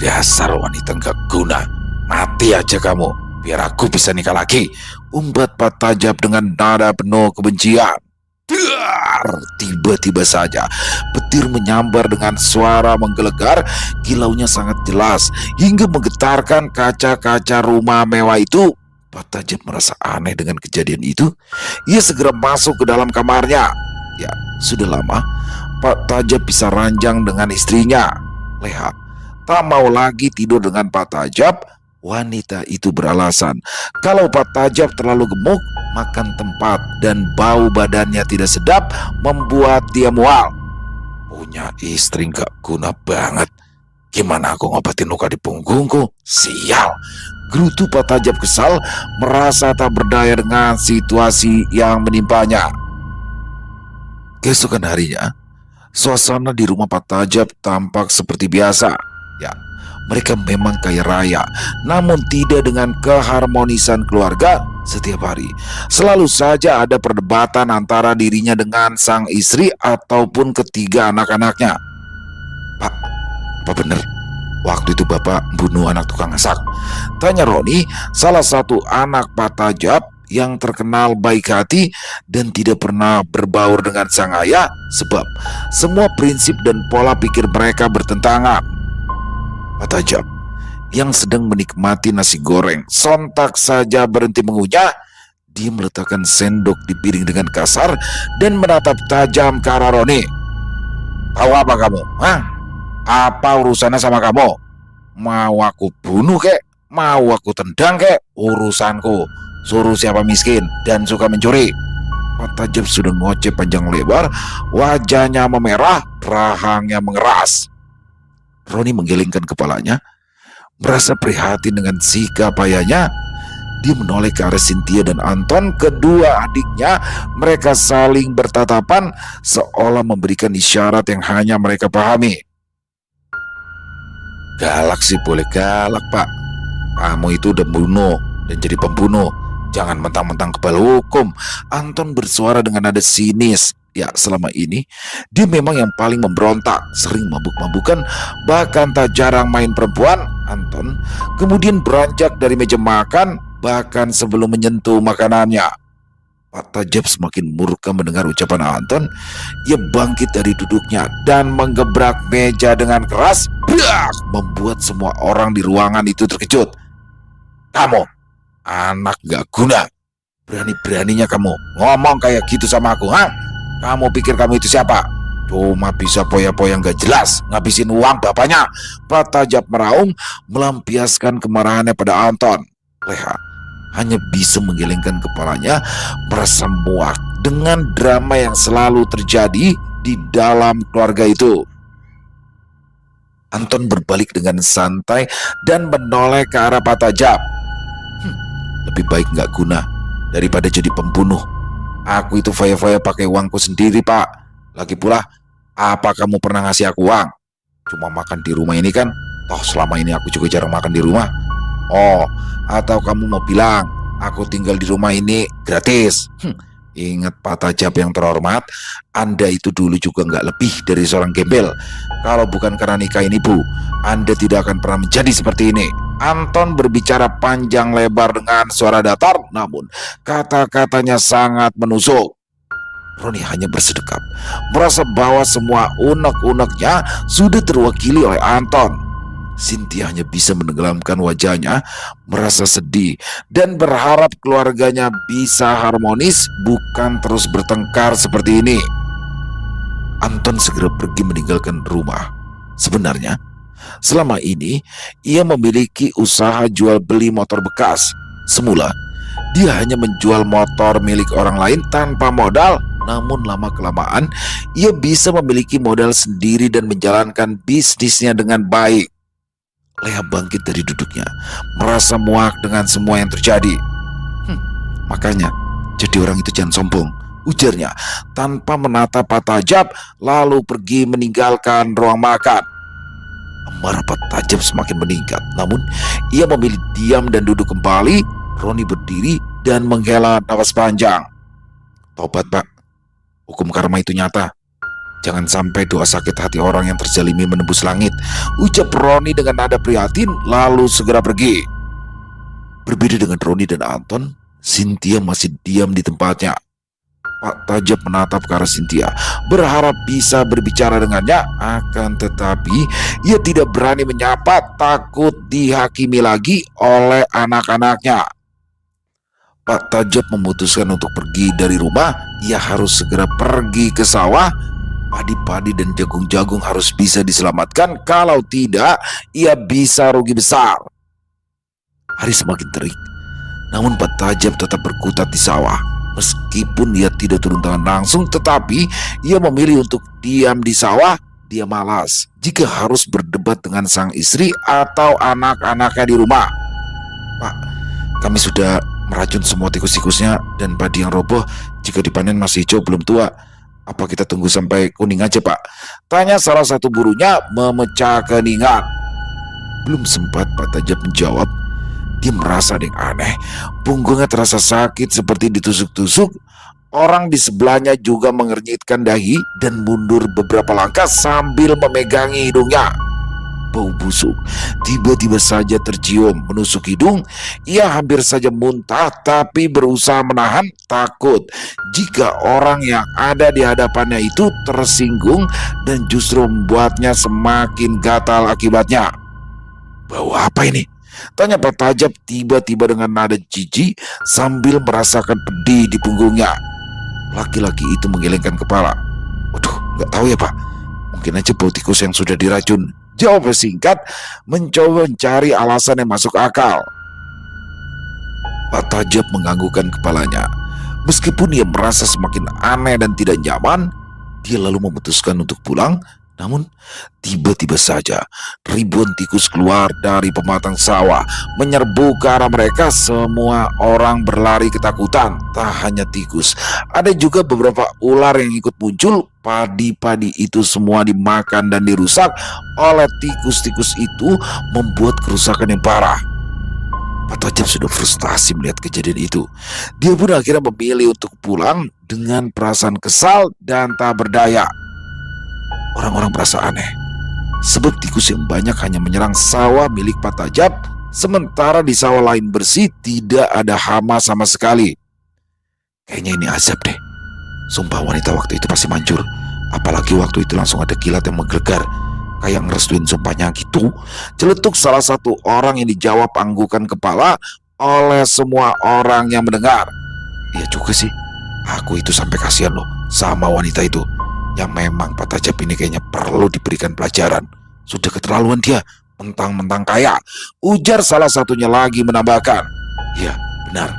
S1: Dasar wanita gak guna, mati aja kamu, biar aku bisa nikah lagi, umbat Pak Tajab dengan nada penuh kebencian. Tiba-tiba saja petir menyambar dengan suara menggelegar. Kilaunya sangat jelas hingga menggetarkan kaca-kaca rumah mewah itu. Pak Tajab merasa aneh dengan kejadian itu. Ia segera masuk ke dalam kamarnya. Ya, Sudah lama Pak Tajab bisa ranjang dengan istrinya, Leha. Tak mau lagi tidur dengan Pak Tajab. Wanita itu beralasan kalau Pak Tajab terlalu gemuk, makan tempat, dan bau badannya tidak sedap membuat dia mual. Punya istri gak guna banget. Gimana aku ngobatin luka di punggungku? Sial. Gerutu Pak Tajab kesal, merasa tak berdaya dengan situasi yang menimpanya. Keesokan harinya, suasana di rumah Pak Tajab tampak seperti biasa. Ya, mereka memang kaya raya, namun tidak dengan keharmonisan keluarga. Setiap hari selalu saja ada perdebatan antara dirinya dengan sang istri ataupun ketiga anak-anaknya. Pak, apa benar waktu itu Bapak bunuh anak tukang masak? Tanya Roni, salah satu anak Pak Tajab yang terkenal baik hati dan tidak pernah berbaur dengan sang ayah, sebab semua prinsip dan pola pikir mereka bertentangan. Pak Tajab yang sedang menikmati nasi goreng sontak saja berhenti mengunyah. Dia meletakkan sendok di piring dengan kasar dan menatap tajam ke arah Roni. Tahu apa kamu? Hah? Apa urusannya sama kamu? Mau aku bunuh kek? Mau aku tendang kek? Urusanku. Suruh siapa miskin dan suka mencuri. Pak Tajab sudah ngoceh panjang lebar, wajahnya memerah, rahangnya mengeras. Roni menggelengkan kepalanya, merasa prihatin dengan sikap ayahnya. Dia menoleh ke arah Cynthia dan Anton, kedua adiknya. Mereka saling bertatapan seolah memberikan isyarat yang hanya mereka pahami. Galak sih boleh galak, Pak. Kamu itu udah bunuh dan jadi pembunuh. Jangan mentang-mentang kebal hukum. Anton bersuara dengan nada sinis. Ya, selama ini dia memang yang paling memberontak, sering mabuk-mabukan, bahkan tak jarang main perempuan. Anton kemudian beranjak dari meja makan, bahkan sebelum menyentuh makanannya. Pak Tajab semakin murka mendengar ucapan Anton. Ia bangkit dari duduknya dan menggebrak meja dengan keras, membuat semua orang di ruangan itu terkejut. Kamu, anak gak guna, berani-beraninya kamu ngomong kayak gitu sama aku, ha? Kamu pikir kamu itu siapa? Cuma bisa poya-poya gak jelas, ngabisin uang bapaknya. Pak Tajab meraung, melampiaskan kemarahannya pada Anton. Leha hanya bisa menggelengkan kepalanya, merasa muak dengan drama yang selalu terjadi di dalam keluarga itu. Anton berbalik dengan santai dan menoleh ke arah Pak Tajab. Lebih baik gak guna daripada jadi pembunuh. Aku itu foya-foya pakai uangku sendiri, Pak. Lagi pula, apa kamu pernah ngasih aku uang? Cuma makan di rumah ini kan? Toh selama ini aku juga jarang makan di rumah. Oh, atau kamu mau bilang aku tinggal di rumah ini gratis? Ingat Pak Tajab yang terhormat, Anda itu dulu juga nggak lebih dari seorang gembel. Kalau bukan karena nikah ini, Bu, Anda tidak akan pernah menjadi seperti ini. Anton berbicara panjang lebar dengan suara datar, namun kata-katanya sangat menusuk. Roni hanya bersedekap, merasa bahwa semua unek-uneknya sudah terwakili oleh Anton. Cynthia hanya bisa menenggelamkan wajahnya, merasa sedih dan berharap keluarganya bisa harmonis, bukan terus bertengkar seperti ini. Anton segera pergi meninggalkan rumah. Sebenarnya selama ini ia memiliki usaha jual beli motor bekas. Semula dia hanya menjual motor milik orang lain tanpa modal, namun lama-kelamaan ia bisa memiliki modal sendiri dan menjalankan bisnisnya dengan baik. Leha bangkit dari duduknya, merasa muak dengan semua yang terjadi. Makanya jadi orang itu jangan sombong, ujarnya tanpa menatap Pak Tajab, lalu pergi meninggalkan ruang makan. Amarah Pak Tajab semakin meningkat, namun ia memilih diam dan duduk kembali. Roni berdiri dan menghela nafas panjang. Tobat, Pak. Hukum karma itu nyata. Jangan sampai doa sakit hati orang yang terzalimi menembus langit, ucap Roni dengan nada prihatin, lalu segera pergi. Berbeda dengan Roni dan Anton, Cynthia masih diam di tempatnya. Pak Tajab menatap ke arah Cynthia, berharap bisa berbicara dengannya, akan tetapi ia tidak berani menyapa, takut dihakimi lagi oleh anak-anaknya. Pak Tajab memutuskan untuk pergi dari rumah. Ia harus segera pergi ke sawah. Padi-padi dan jagung-jagung harus bisa diselamatkan. Kalau tidak, ia bisa rugi besar. Hari semakin terik, namun Pak Tajab tetap berkutat di sawah. Meskipun ia tidak turun tangan langsung, tetapi ia memilih untuk diam di sawah. Dia malas jika harus berdebat dengan sang istri atau anak-anaknya di rumah. Pak, kami sudah meracun semua tikus-tikusnya dan padi yang roboh. Jika dipanen masih hijau belum tua. Apa kita tunggu sampai kuning aja, Pak? Tanya salah satu burunya memecah keningan. Belum sempat Pak Tajab menjawab, dia merasa ada yang aneh. Punggungnya terasa sakit seperti ditusuk-tusuk. Orang di sebelahnya juga mengernyitkan dahi dan mundur beberapa langkah sambil memegangi hidungnya. Bau busuk tiba-tiba saja tercium menusuk hidung. Ia hampir saja muntah, tapi berusaha menahan takut jika orang yang ada di hadapannya itu tersinggung dan justru membuatnya semakin gatal akibatnya. Bau apa ini? Tanya Pak Tajab tiba-tiba dengan nada jijik sambil merasakan pedih di punggungnya. Laki-laki itu menggelengkan kepala. Waduh, nggak tahu ya Pak. Mungkin aja bau tikus yang sudah diracun. Jawab singkat, mencoba mencari alasan yang masuk akal. Pak Tajab menganggukkan kepalanya. Meskipun ia merasa semakin aneh dan tidak nyaman, dia lalu memutuskan untuk pulang. Namun tiba-tiba saja ribuan tikus keluar dari pematang sawah menyerbu ke arah mereka. Semua orang berlari ketakutan. Tak hanya tikus, ada juga beberapa ular yang ikut muncul. Padi-padi itu semua dimakan dan dirusak oleh tikus-tikus itu, membuat kerusakan yang parah. Pak Tajab sudah frustasi melihat kejadian itu. Dia pun akhirnya memilih untuk pulang dengan perasaan kesal dan tak berdaya. Orang-orang merasa aneh, sebab tikus yang banyak hanya menyerang sawah milik Pak Tajab, sementara di sawah lain bersih tidak ada hama sama sekali. Kayaknya ini azab deh. Sumpah wanita waktu itu pasti manjur. Apalagi waktu itu langsung ada kilat yang menggelegar, kayak ngerestuin sumpahnya gitu. Celetuk salah satu orang yang dijawab anggukan kepala oleh semua orang yang mendengar. Iya juga sih, aku itu sampai kasihan loh sama wanita itu. Yang memang Pak Tajab ini kayaknya perlu diberikan pelajaran. Sudah keterlaluan dia, mentang-mentang kaya. Ujar salah satunya lagi menambahkan. Ya benar,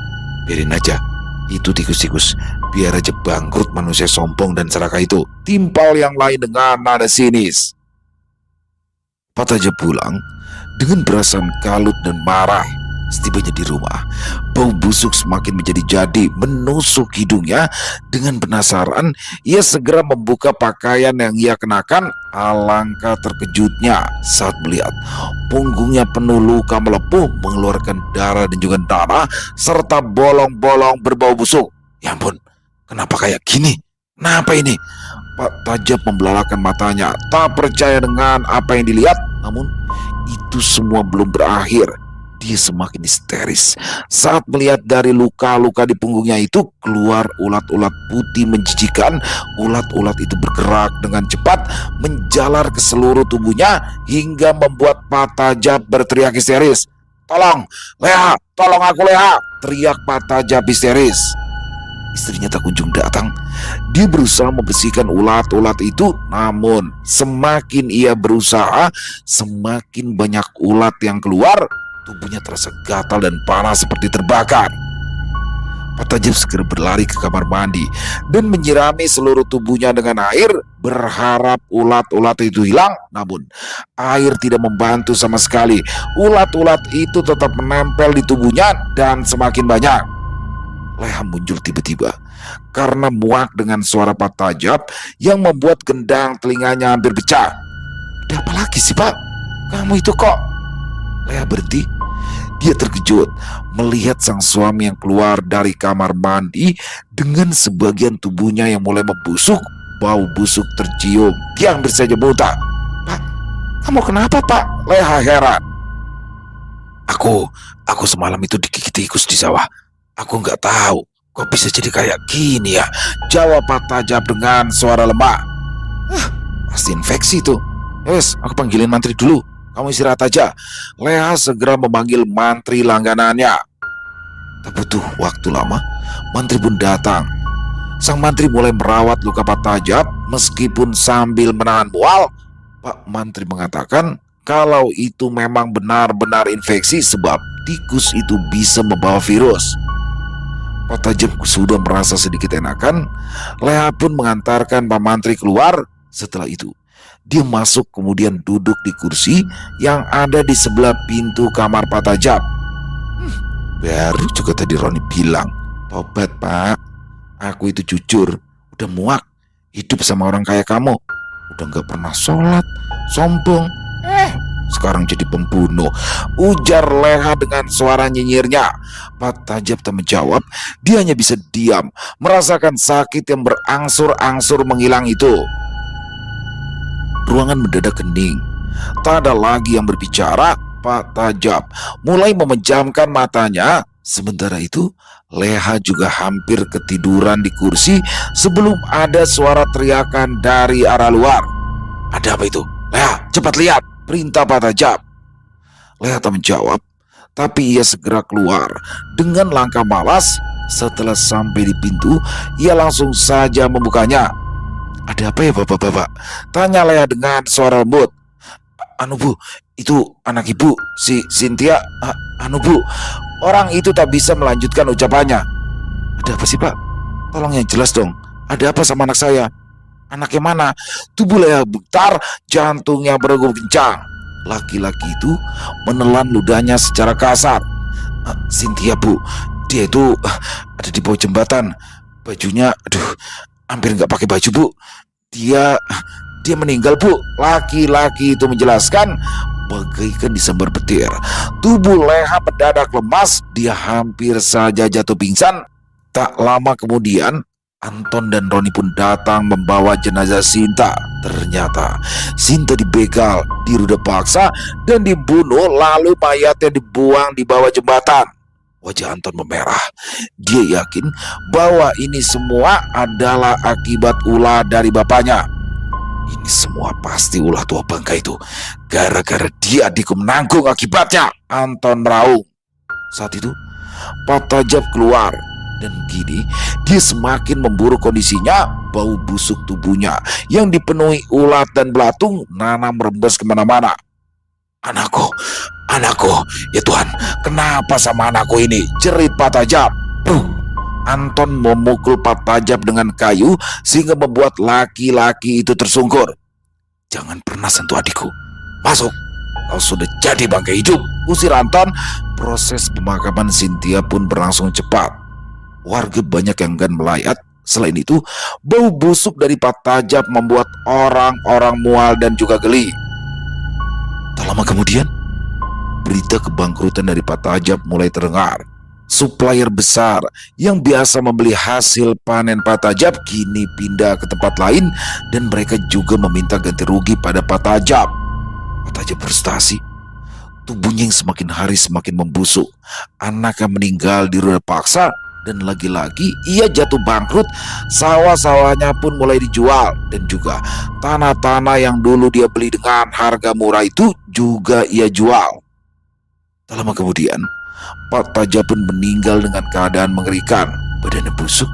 S1: biarin aja. Itu tikus-tikus, biar aja bangkrut manusia sombong dan serakah itu. Timpal yang lain dengan nada sinis. Pak Tajab pulang dengan perasaan kalut dan marah. Setibanya di rumah, bau busuk semakin menjadi-jadi menusuk hidungnya. Dengan penasaran, ia segera membuka pakaian yang ia kenakan. Alangkah terkejutnya saat melihat punggungnya penuh luka melepuh, mengeluarkan darah dan juga darah, serta bolong-bolong berbau busuk. Ya ampun, kenapa kayak gini? Kenapa ini? Pak Tajab membelalakan matanya, tak percaya dengan apa yang dilihat. Namun itu semua belum berakhir. Dia semakin histeris saat melihat dari luka-luka di punggungnya itu keluar ulat-ulat putih menjijikan. Ulat-ulat itu bergerak dengan cepat, menjalar ke seluruh tubuhnya hingga membuat Pak Tajab berteriak histeris. Tolong, Leha, tolong aku Leha, teriak Pak Tajab histeris. Istrinya tak kunjung datang. Dia berusaha membersihkan ulat-ulat itu, namun semakin ia berusaha, semakin banyak ulat yang keluar. Tubuhnya terasa gatal dan panas seperti terbakar. Pak Tajab segera berlari ke kamar mandi dan menyirami seluruh tubuhnya dengan air, berharap ulat-ulat itu hilang. Namun air tidak membantu sama sekali. Ulat-ulat itu tetap menempel di tubuhnya dan semakin banyak. Leha muncul tiba-tiba karena muak dengan suara Pak Tajab yang membuat gendang telinganya hampir pecah. Ada apa lagi sih Pak? Kamu itu kok? Leha berhenti. Dia terkejut melihat sang suami yang keluar dari kamar mandi dengan sebagian tubuhnya yang mulai membusuk. Bau busuk tercium. Dia hampir saja muntah. Pak, kamu kenapa Pak? Leha heran. Aku semalam itu digigit tikus di sawah. Aku nggak tahu kok bisa jadi kayak gini ya, jawab Pak Tajab dengan suara lemah. Pasti infeksi tuh. Wes, aku panggilin mantri dulu. Kamu istirahat aja. Leha segera memanggil mantri langganannya. Tak butuh waktu lama, mantri pun datang. Sang mantri mulai merawat luka Pak Tajab meskipun sambil menahan mual. Pak Mantri mengatakan kalau itu memang benar-benar infeksi sebab tikus itu bisa membawa virus. Pak Tajab sudah merasa sedikit enakan. Leha pun mengantarkan Pak Mantri keluar. Setelah itu, dia masuk kemudian duduk di kursi yang ada di sebelah pintu kamar Pak Tajab. Baru juga tadi Roni bilang, "Tobat Pak, aku itu jujur, udah muak hidup sama orang kaya kamu. Udah gak pernah sholat, sombong. Sekarang jadi pembunuh," ujar Leha dengan suara nyinyirnya. Pak Tajab tak menjawab. Dia hanya bisa diam, merasakan sakit yang berangsur-angsur menghilang itu. Ruangan mendadak kening. Tak ada lagi yang berbicara. Pak Tajab mulai memejamkan matanya. Sementara itu, Leha juga hampir ketiduran di kursi sebelum ada suara teriakan dari arah luar. "Ada apa itu? Leha, cepat lihat!" perintah Pak Tajab. Leha tak menjawab, tapi ia segera keluar dengan langkah malas. Setelah sampai di pintu, ia langsung saja membukanya. "Ada apa ya bapak-bapak?" tanya Leha dengan suara lembut. "Anu bu, itu anak ibu, si Cynthia. Anu bu." Orang itu tak bisa melanjutkan ucapannya. "Ada apa sih pak? Tolong yang jelas dong. Ada apa sama anak saya? Anaknya mana?" Tubuh Leha bergetar, jantungnya berdegup kencang. Laki-laki itu menelan ludahnya secara kasar. "Cynthia bu, dia itu ada di bawah jembatan. Bajunya, hampir nggak pakai baju bu. Dia meninggal bu." Laki-laki itu menjelaskan bagaikan disambar petir. Tubuh Leha mendadak lemas. Dia hampir saja jatuh pingsan. Tak lama kemudian, Anton dan Roni pun datang membawa jenazah Sinta. Ternyata Sinta dibegal, diruda paksa, dan dibunuh, lalu mayatnya dibuang di bawah jembatan. Wajah Anton memerah. Dia yakin bahwa ini semua adalah akibat ulah dari bapaknya. "Ini semua pasti ulah tua bangka itu. Gara-gara dia adikku menanggung akibatnya," Anton meraung. Saat itu, Pak Tajab keluar. Dan kini dia semakin memburuk kondisinya. Bau busuk tubuhnya yang dipenuhi ulat dan belatung nanam merembes kemana-mana. Anakku, ya Tuhan, kenapa sama anakku ini?" jerit Pak Tajab. Anton memukul Pak Tajab dengan kayu sehingga membuat laki-laki itu tersungkur. "Jangan pernah sentuh adikku. Masuk, kau sudah jadi bangkai hidup," usir Anton. Proses pemakaman Cynthia pun berlangsung cepat. Warga banyak yang enggan melayat. Selain itu, bau busuk dari Pak Tajab membuat orang-orang mual dan juga geli. Tak lama kemudian, berita kebangkrutan dari Pak Tajab mulai terdengar. Supplier besar yang biasa membeli hasil panen Pak Tajab kini pindah ke tempat lain, dan mereka juga meminta ganti rugi pada Pak Tajab. Pak Tajab frustasi. Tubuhnya yang semakin hari semakin membusuk. Anaknya meninggal di ruda paksa, dan lagi-lagi ia jatuh bangkrut. Sawah-sawahnya pun mulai dijual, dan juga tanah-tanah yang dulu dia beli dengan harga murah itu juga ia jual. Tak lama kemudian, Pak Tajab pun meninggal dengan keadaan mengerikan. Badannya busuk,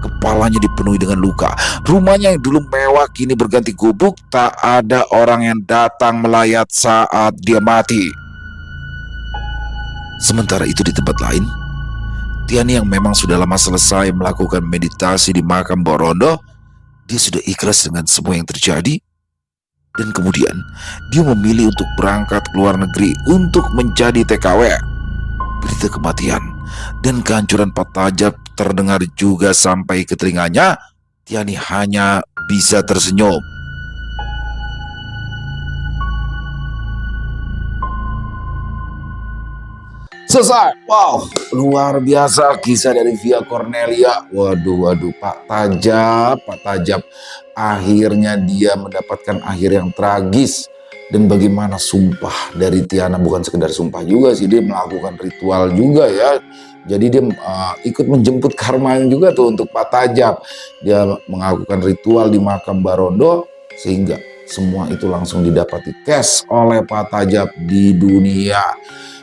S1: kepalanya dipenuhi dengan luka. Rumahnya yang dulu mewah kini berganti gubuk. Tak ada orang yang datang melayat saat dia mati. Sementara itu di tempat lain, Tiani yang memang sudah lama selesai melakukan meditasi di makam Borondo, dia sudah ikhlas dengan semua yang terjadi. Dan kemudian dia memilih untuk berangkat ke luar negeri untuk menjadi TKW. Berita kematian dan kehancuran Pak Tajab terdengar juga sampai ke telinganya. Tiani hanya bisa tersenyum. Selesai. Wow, luar biasa kisah dari Via Cornelia. Waduh, Pak Tajab akhirnya dia mendapatkan akhir yang tragis. Dan bagaimana sumpah dari Tiana, bukan sekedar sumpah juga sih, dia melakukan ritual juga ya. Jadi dia ikut menjemput karma juga tuh untuk Pak Tajab. Dia melakukan ritual di makam Barondo sehingga semua itu langsung didapati cash oleh Pak Tajab di dunia.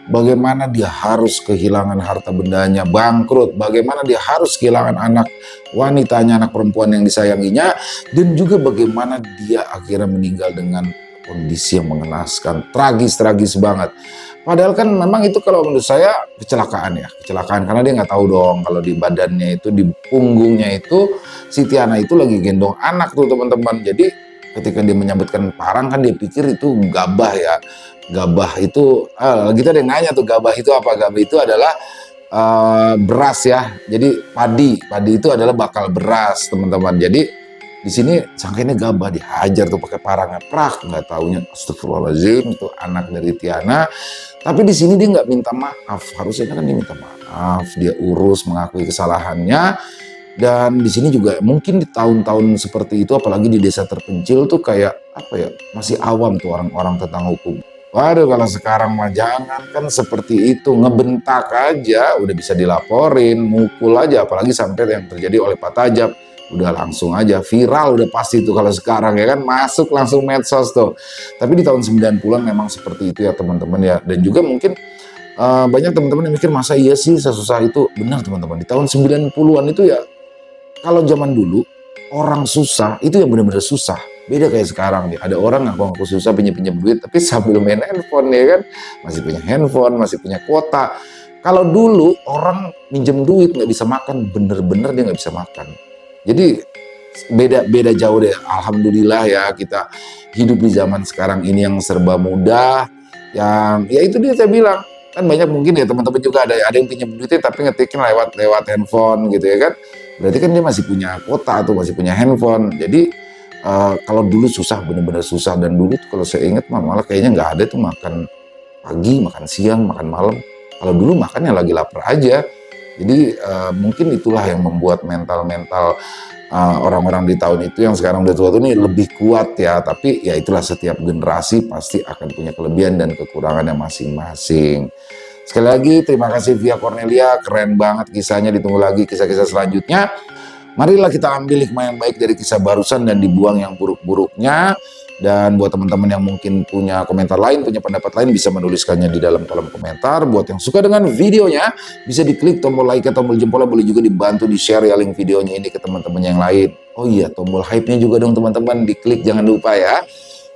S1: bagaimana dia harus kehilangan harta bendanya, bangkrut, bagaimana dia harus kehilangan anak wanitanya, anak perempuan yang disayanginya, dan juga bagaimana dia akhirnya meninggal dengan kondisi yang mengenaskan, tragis banget. Padahal kan memang itu kalau menurut saya kecelakaan ya, kecelakaan karena dia nggak tahu dong kalau di badannya itu, di punggungnya itu si Tiana itu lagi gendong anak tuh teman-teman. Jadi ketika dia menyabetkan parang kan dia pikir itu gabah ya. Gabah itu, kita ada yang nanya tuh gabah itu apa? Gabah itu adalah beras ya. Jadi padi itu adalah bakal beras teman-teman. Jadi di sini sangkanya gabah, dihajar tuh pakai parangnya, prak, nggak taunya astagfirullahaladzim itu anak dari Tiana. Tapi di sini dia nggak minta maaf, harusnya kan dia minta maaf, dia urus mengakui kesalahannya. Dan di sini juga mungkin di tahun-tahun seperti itu, apalagi di desa terpencil tuh kayak apa ya, masih awam tuh orang-orang tentang hukum. Waduh, kalau sekarang mah jangan kan seperti itu, ngebentak aja udah bisa dilaporin, mukul aja, apalagi sampai yang terjadi oleh Pak Tajab, udah langsung aja viral, udah pasti tuh kalau sekarang ya kan, masuk langsung medsos tuh. Tapi di tahun 90-an memang seperti itu ya teman-teman ya. Dan juga mungkin banyak teman-teman yang mikir masa iya sih sesusah itu. Benar teman-teman, di tahun 90-an itu ya, kalau zaman dulu orang susah itu yang benar-benar susah. Beda kayak sekarang nih, ada orang ngaku-ngaku susah pinjam duit tapi sambil main handphone ya kan, masih punya handphone, masih punya kuota. Kalau dulu orang minjem duit nggak bisa makan, bener-bener dia nggak bisa makan. Jadi beda jauh deh. Alhamdulillah ya kita hidup di zaman sekarang ini yang serba mudah, yang ya itu dia saya bilang kan banyak mungkin ya teman-teman juga ada yang pinjam duitnya tapi ngetikin lewat handphone gitu ya kan. Berarti kan dia masih punya kuota atau masih punya handphone. Jadi kalau dulu susah, bener-bener susah. Dan dulu tuh kalau saya ingat malah kayaknya nggak ada tuh makan pagi, makan siang, makan malam. Kalau dulu makannya lagi lapar aja. Jadi mungkin itulah yang membuat mental-mental orang-orang di tahun itu yang sekarang udah tua ini lebih kuat ya. Tapi ya itulah, setiap generasi pasti akan punya kelebihan dan kekurangannya masing-masing. Sekali lagi terima kasih Via Cornelia, keren banget kisahnya, ditunggu lagi kisah-kisah selanjutnya. Marilah kita ambil hikmah yang baik dari kisah barusan dan dibuang yang buruk-buruknya. Dan buat teman-teman yang mungkin punya komentar lain, punya pendapat lain, bisa menuliskannya di dalam kolom komentar. Buat yang suka dengan videonya, bisa diklik tombol like atau tombol jempol, boleh juga dibantu di-share ya link videonya ini ke teman-teman yang lain. Oh iya, tombol hype-nya juga dong teman-teman, diklik jangan lupa ya.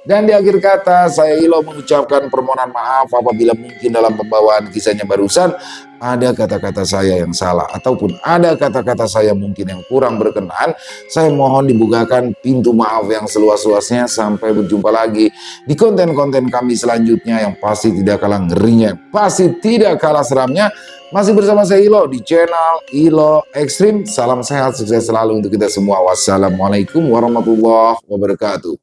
S1: Dan di akhir kata, saya Ilo mengucapkan permohonan maaf apabila mungkin dalam pembawaan kisahnya barusan ada kata-kata saya yang salah ataupun ada kata-kata saya mungkin yang kurang berkenan. Saya mohon dibukakan pintu maaf yang seluas-luasnya. Sampai berjumpa lagi di konten-konten kami selanjutnya yang pasti tidak kalah ngerinya, pasti tidak kalah seramnya. Masih bersama saya Ilo di channel Ilo Ekstrim. Salam sehat, sukses selalu untuk kita semua. Wassalamualaikum warahmatullahi wabarakatuh.